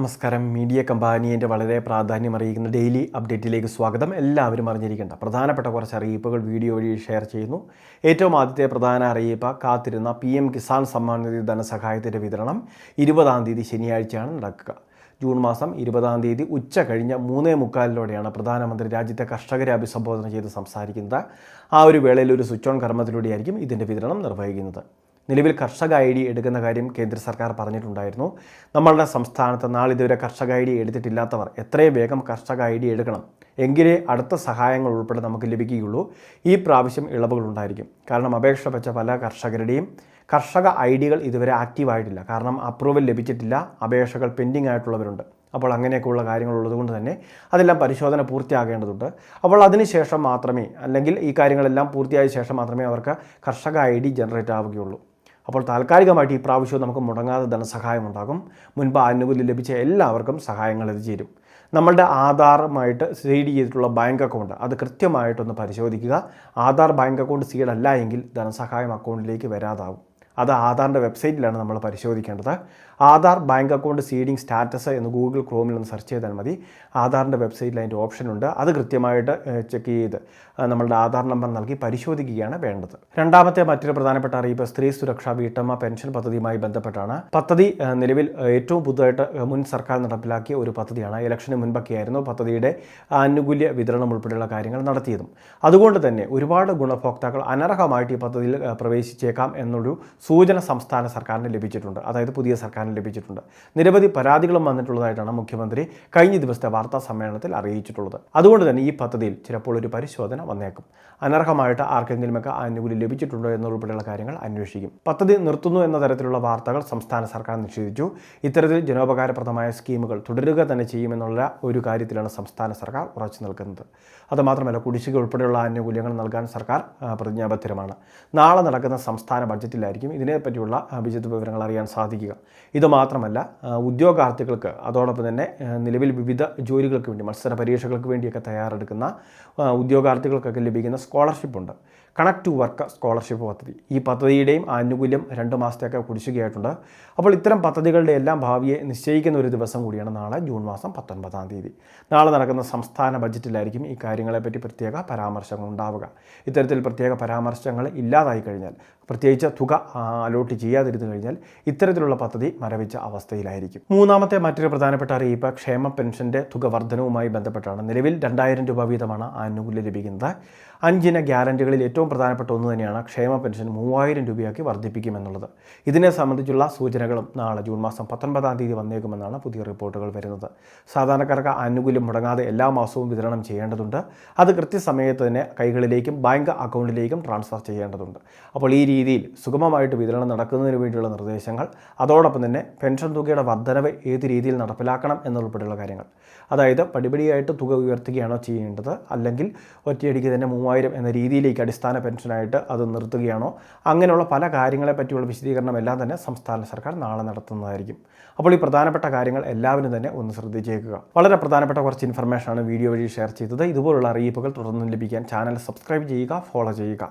നമസ്കാരം. മീഡിയ കമ്പാനിയുടെ വളരെ പ്രാധാന്യമറിയിക്കുന്ന ഡെയിലി അപ്ഡേറ്റിലേക്ക് സ്വാഗതം. എല്ലാവരും അറിഞ്ഞിരിക്കേണ്ട പ്രധാനപ്പെട്ട കുറച്ച് അറിയിപ്പുകൾ വീഡിയോ വഴി ഷെയർ ചെയ്യുന്നു. ഏറ്റവും ആദ്യത്തെ പ്രധാന അറിയിപ്പ്, കാത്തിരുന്ന PM കിസാൻ സമ്മാൻ നിധി ധനസഹായത്തിൻ്റെ വിതരണം 20-ാം തീയതി ശനിയാഴ്ചയാണ് നടക്കുക. ജൂൺ മാസം 20-ാം തീയതി ഉച്ച കഴിഞ്ഞ് 3:45 പ്രധാനമന്ത്രി രാജ്യത്തെ കർഷകരെ അഭിസംബോധന ചെയ്ത് സംസാരിക്കുന്നത്. ആ ഒരു വേളയിൽ ഒരു സ്വിച്ച് ഓൺ കർമ്മത്തിലൂടെയായിരിക്കും ഇതിൻ്റെ വിതരണം നിർവഹിക്കുന്നത്. നിലവിൽ കർഷക ID എടുക്കുന്ന കാര്യം കേന്ദ്ര സർക്കാർ പറഞ്ഞിട്ടുണ്ടായിരുന്നു. നമ്മളുടെ സംസ്ഥാനത്ത് നാളിതുവരെ കർഷക ID എടുത്തിട്ടില്ലാത്തവർ എത്രയും വേഗം കർഷക ID എടുക്കണം, എങ്കിലേ അടുത്ത സഹായങ്ങൾ ഉൾപ്പെടെ നമുക്ക് ലഭിക്കുകയുള്ളൂ. ഈ പ്രാവശ്യം ഇളവുകളുണ്ടായിരിക്കും. കാരണം അപേക്ഷ വെച്ച പല കർഷകരുടെയും കർഷക IDകൾ ഇതുവരെ ആക്റ്റീവായിട്ടില്ല. കാരണം അപ്രൂവൽ ലഭിച്ചിട്ടില്ല, അപേക്ഷകൾ പെൻഡിങ് ആയിട്ടുള്ളവരുണ്ട്. അപ്പോൾ അങ്ങനെയൊക്കെയുള്ള കാര്യങ്ങളുള്ളതുകൊണ്ട് തന്നെ അതെല്ലാം പരിശോധന പൂർത്തിയാകേണ്ടതുണ്ട്. അപ്പോൾ അതിനുശേഷം മാത്രമേ, അല്ലെങ്കിൽ ഈ കാര്യങ്ങളെല്ലാം പൂർത്തിയായ ശേഷം മാത്രമേ അവർക്ക് കർഷക ID ജനറേറ്റ് ആവുകയുള്ളൂ. അപ്പോൾ താൽക്കാലികമായിട്ട് ഈ പ്രാവശ്യവും നമുക്ക് മുടങ്ങാതെ ധനസഹായം ഉണ്ടാകും. മുൻപ് ആനുകൂല്യം ലഭിച്ച എല്ലാവർക്കും സഹായങ്ങൾ എത്തിച്ചേരും. നമ്മളുടെ ആധാറുമായിട്ട് സീഡ് ചെയ്തിട്ടുള്ള ബാങ്ക് അക്കൗണ്ട് അത് കൃത്യമായിട്ടൊന്ന് പരിശോധിക്കുക. ആധാർ ബാങ്ക് അക്കൗണ്ട് സീഡ് അല്ല എങ്കിൽ ധനസഹായം അക്കൗണ്ടിലേക്ക് വരാതാവും. അത് ആധാറിൻ്റെ വെബ്സൈറ്റിലാണ് നമ്മൾ പരിശോധിക്കേണ്ടത്. Aadhaar bank account seeding status എന്ന് ഗൂഗിൾ ക്രോമിൽ ഒന്ന് സെർച്ച് ചെയ്താൽ മതി. ആധാറിൻ്റെ വെബ്സൈറ്റിൽ അതിൻ്റെ ഓപ്ഷൻ ഉണ്ട്. അത് കൃത്യമായിട്ട് ചെക്ക് ചെയ്ത് നമ്മളുടെ ആധാർ നമ്പർ നൽകി പരിശോധിക്കുകയാണ് വേണ്ടത്. രണ്ടാമത്തെ മറ്റൊരു പ്രധാനപ്പെട്ട അറിയിപ്പ്, സ്ത്രീ സുരക്ഷാ വീട്ടമ്മ പെൻഷൻ പദ്ധതിയുമായി ബന്ധപ്പെട്ടാണ്. പദ്ധതി നിലവിൽ ഏറ്റവും പുതുതായിട്ട് മുൻ സർക്കാർ നടപ്പിലാക്കിയ ഒരു പദ്ധതിയാണ്. ഇലക്ഷന് മുൻപൊക്കെയായിരുന്നു പദ്ധതിയുടെ ആനുകൂല്യ വിതരണം ഉൾപ്പെടെയുള്ള കാര്യങ്ങൾ നടത്തിയതും. അതുകൊണ്ട് തന്നെ ഒരുപാട് ഗുണഭോക്താക്കൾ അനർഹമായിട്ട് ഈ പദ്ധതിയിൽ പ്രവേശിച്ചേക്കാം എന്നൊരു സൂചന സംസ്ഥാന സർക്കാരിന് ലഭിച്ചിട്ടുണ്ട്. അതായത് പുതിയ സർക്കാരിന് ലഭിച്ചിട്ടുണ്ട്. നിരവധി പരാതികളും വന്നിട്ടുള്ളതായിട്ടാണ് മുഖ്യമന്ത്രി കഴിഞ്ഞ ദിവസത്തെ വാർത്താ സമ്മേളനത്തിൽ അറിയിച്ചിട്ടുള്ളത്. അതുകൊണ്ട് തന്നെ ഈ പദ്ധതിയിൽ ചിലപ്പോൾ ഒരു പരിശോധന വന്നേക്കും. അനർഹമായിട്ട് ആർക്കെങ്കിലുമൊക്കെ ആനുകൂല്യം ലഭിച്ചിട്ടുണ്ടോ എന്നുൾപ്പെടെയുള്ള കാര്യങ്ങൾ അന്വേഷിക്കും. പദ്ധതി നിർത്തുന്നു എന്ന തരത്തിലുള്ള വാർത്തകൾ സംസ്ഥാന സർക്കാർ നിഷേധിച്ചു. ഇത്തരത്തിൽ ജനോപകാരപ്രദമായ സ്കീമുകൾ തുടരുക തന്നെ ചെയ്യുമെന്നുള്ള ഒരു കാര്യത്തിലാണ് സംസ്ഥാന സർക്കാർ ഉറച്ചു നിൽക്കുന്നത്. അതുമാത്രമല്ല, കുടിശ്ശിക ഉൾപ്പെടെയുള്ള ആനുകൂല്യങ്ങൾ നൽകാൻ സർക്കാർ പ്രതിജ്ഞാബദ്ധമാണ്. നാളെ നടക്കുന്ന സംസ്ഥാന ബഡ്ജറ്റിലായിരിക്കും ഇതിനെപ്പറ്റിയുള്ള വിശദ വിവരങ്ങൾ അറിയാൻ സാധിക്കുക. ഇതുമാത്രമല്ല, ഉദ്യോഗാർത്ഥികൾക്ക് അതോടൊപ്പം തന്നെ നിലവിൽ വിവിധ ജോലികൾക്ക് വേണ്ടി, മത്സര പരീക്ഷകൾക്ക് വേണ്ടിയൊക്കെ തയ്യാറെടുക്കുന്ന ഉദ്യോഗാർത്ഥികൾക്കൊക്കെ ലഭിക്കുന്ന സ്കോളർഷിപ്പുണ്ട്. കണക്ട് ടു വർക്ക് സ്കോളർഷിപ്പ് പദ്ധതി. ഈ പദ്ധതിയുടെയും ആനുകൂല്യം 2 മാസത്തേക്ക് കുടിശ്ശികയായിട്ടുണ്ട്. അപ്പോൾ ഇത്തരം പദ്ധതികളുടെ എല്ലാം ഭാവിയെ നിശ്ചയിക്കുന്ന ഒരു ദിവസം കൂടിയാണ് നാളെ ജൂൺ മാസം 19-ാം തീയതി. നാളെ നടക്കുന്ന സംസ്ഥാന ബഡ്ജറ്റിലായിരിക്കും ഈ കാര്യങ്ങളെപ്പറ്റി പ്രത്യേക പരാമർശങ്ങൾ ഉണ്ടാവുക. ഇത്തരത്തിൽ പ്രത്യേക പരാമർശങ്ങൾ ഇല്ലാതായി കഴിഞ്ഞാൽ, പ്രത്യേകിച്ച് തുക അലോട്ട് ചെയ്യാതിരുന്നു കഴിഞ്ഞാൽ ഇത്തരത്തിലുള്ള പദ്ധതി മരവിച്ച അവസ്ഥയിലായിരിക്കും. മൂന്നാമത്തെ മറ്റൊരു പ്രധാനപ്പെട്ട അറിയിപ്പ്, ക്ഷേമ പെൻഷൻ്റെ തുക വർധനവുമായി ബന്ധപ്പെട്ടാണ്. നിലവിൽ 2000 രൂപ വീതമാണ് ആനുകൂല്യം ലഭിക്കുന്നത്. 5 ഇന ഗ്യാരണ്ടികളിൽ ഏറ്റവും പ്രധാനപ്പെട്ട ഒന്ന് തന്നെയാണ് ക്ഷേമ പെൻഷൻ 3000 രൂപയാക്കി വർദ്ധിപ്പിക്കുമെന്നുള്ളത്. ഇതിനെ സംബന്ധിച്ചുള്ള സൂചനകളും നാളെ ജൂൺ മാസം 19-ാം തീയതി വന്നേക്കുമെന്നാണ് പുതിയ റിപ്പോർട്ടുകൾ വരുന്നത്. സാധാരണക്കാർക്ക് ആനുകൂല്യം മുടങ്ങാതെ എല്ലാ മാസവും വിതരണം ചെയ്യേണ്ടതുണ്ട്. അത് കൃത്യസമയത്ത് തന്നെ കൈകളിലേക്കും ബാങ്ക് അക്കൗണ്ടിലേക്കും ട്രാൻസ്ഫർ ചെയ്യേണ്ടതുണ്ട്. അപ്പോൾ ഈ രീതിയിൽ സുഗമമായിട്ട് വിതരണം നടക്കുന്നതിന് വേണ്ടിയുള്ള നിർദ്ദേശങ്ങൾ, അതോടൊപ്പം തന്നെ പെൻഷൻ തുകയുടെ വർധനവ് ഏത് രീതിയിൽ നടപ്പിലാക്കണം എന്നുൾപ്പെടെയുള്ള കാര്യങ്ങൾ, അതായത് പടിപടിയായിട്ട് തുക ഉയർത്തുകയാണോ ചെയ്യേണ്ടത്, അല്ലെങ്കിൽ ഒറ്റയടിക്ക് തന്നെ 3000 എന്ന രീതിയിലേക്ക് അടിസ്ഥാന പെൻഷനായിട്ട് അത് നിർത്തുകയാണോ, അങ്ങനെയുള്ള പല കാര്യങ്ങളെ പറ്റിയുള്ള വിശദീകരണം എല്ലാം തന്നെ സംസ്ഥാന സർക്കാർ നാളെ നടത്തുന്നതായിരിക്കും. അപ്പോൾ ഈ പ്രധാനപ്പെട്ട കാര്യങ്ങൾ എല്ലാവരും തന്നെ ഒന്ന് ശ്രദ്ധിച്ചേക്കുക. വളരെ പ്രധാനപ്പെട്ട കുറച്ച് ഇൻഫർമേഷനാണ് വീഡിയോ വഴി ഷെയർ ചെയ്തത്. ഇതുപോലുള്ള അറിയിപ്പുകൾ തുടർന്ന് ലഭിക്കാൻ ചാനൽ സബ്സ്ക്രൈബ് ചെയ്യുക, ഫോളോ ചെയ്യുക.